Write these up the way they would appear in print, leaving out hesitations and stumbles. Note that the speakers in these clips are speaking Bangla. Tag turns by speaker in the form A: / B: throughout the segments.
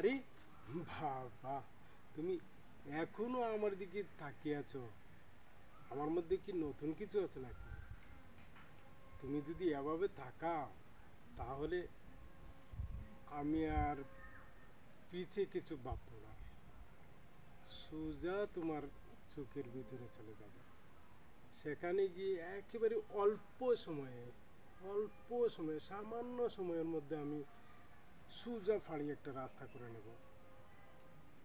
A: আরে বাবা, তুমি এখনো আমার দিকে তাকিয়ে আছো। আমার মধ্যে কি নতুন কিছু আছে নাকি? তুমি যদি এভাবে তাকাও তাহলে আমি আর পিছে কিছু ভাববো না, সোজা তোমার চোখের ভিতরে চলে যাব। সেখানে গিয়ে একেবারে অল্প সময়ে সামান্য সময়ের মধ্যে আমি সোজা ফাড়ি একটা রাস্তা করে নেব,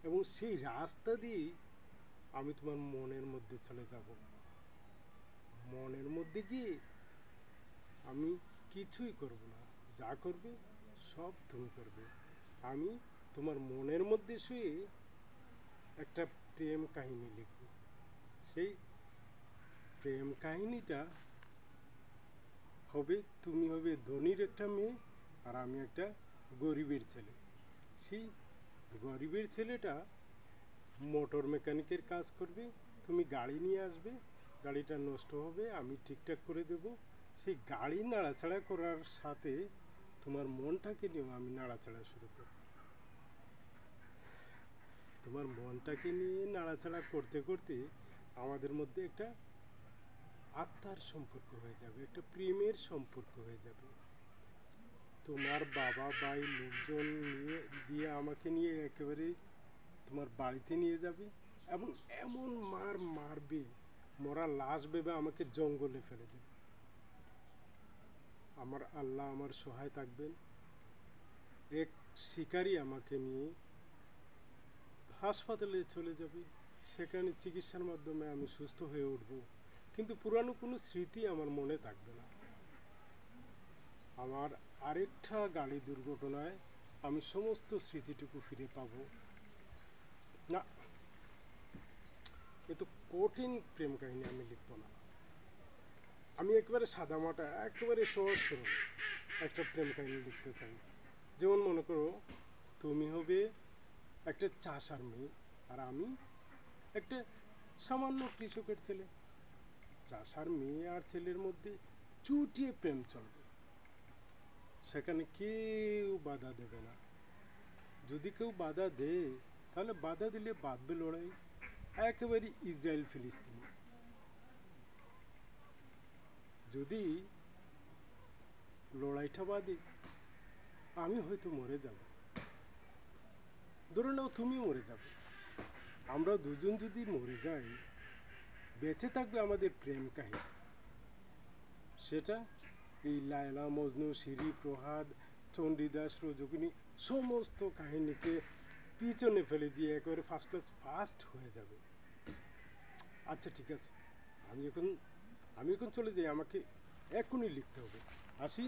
A: এবং সেই রাস্তা দিয়েই আমি তোমার মনের মধ্যে চলে যাব। মনের মধ্যে গিয়ে আমি কিছুই করব না, যা করবে সব তুমি করবে। আমি তোমার মনের মধ্যে শুয়ে একটা প্রেম কাহিনী লিখব। সেই প্রেম কাহিনীটা হবে, তুমি হবে ধনীর একটা মেয়ে আর আমি একটা গরিবের ছেলে। সেই গরিবের ছেলেটা মোটর মেকানিকের কাজ করবে, তুমি গাড়ি নিয়ে আসবে, গাড়িটা নষ্ট হবে আমি ঠিকঠাক করে দেব। সেই গাড়ি নাড়াচাড়া করার সাথে তোমার মনটাকে নিয়েও আমি নাড়াচাড়া শুরু করব। তোমার মনটাকে নিয়ে নাড়াচাড়া করতে করতে আমাদের মধ্যে একটা আত্মার সম্পর্ক হয়ে যাবে, একটা প্রেমের সম্পর্ক হয়ে যাবে। তোমার বাবা ভাই লোকজন দিয়ে আমাকে নিয়ে একেবারে তোমার বাড়িতে নিয়ে যাবে, এবং এমন মারবে, মরা লাশ ভেবে আমাকে জঙ্গলে ফেলে দেবে। আমার আল্লাহ আমার সহায় থাকবেন, এক শিকারী আমাকে নিয়ে হাসপাতালে চলে যাবে, সেখানে চিকিৎসার মাধ্যমে আমি সুস্থ হয়ে উঠব, কিন্তু পুরানো কোনো স্মৃতি আমার মনে থাকবে না। আমার আরেকটা গাড়ি দুর্ঘটনায় আমি সমস্ত স্মৃতিটুকু ফিরে পাব না। এ তো কঠিন প্রেম কাহিনী আমি লিখব না। আমি একেবারে সাদামাটা, একেবারে সহজ সরল একটা প্রেম কাহিনী লিখতে চাই। যেমন মনে করো, তুমি হবে একটা চাষার মেয়ে আর আমি একটা সামান্য কৃষকের ছেলে। চাষার মেয়ে আর ছেলের মধ্যে চুটিয়ে প্রেম চলবে, সেখানে কেউ বাধা দেবে না। যদি কেউ বাধা দেয় তাহলে বাধা দিলে বাঁধবে লড়াই, একেবারে ইসরায়েল ফিলিস্তিনি। যদি লড়াইটা বাঁধে আমি হয়তো মরে যাব, ধরে নাও তুমিও মরে যাবে। আমরা দুজন যদি মরে যাই, বেঁচে থাকবে আমাদের প্রেম কাহিনী। সেটা এই লায়লা মজনু, শিরি প্রহাদ, চণ্ডীদাস, রজকিনী সমস্ত কাহিনীকে পিছনে ফেলে দিয়ে একেবারে ফার্স্ট ক্লাস ফার্স্ট হয়ে যাবে। আচ্ছা ঠিক আছে, আমি এখন চলে যাই, আমাকে এখনই লিখতে হবে। আসি।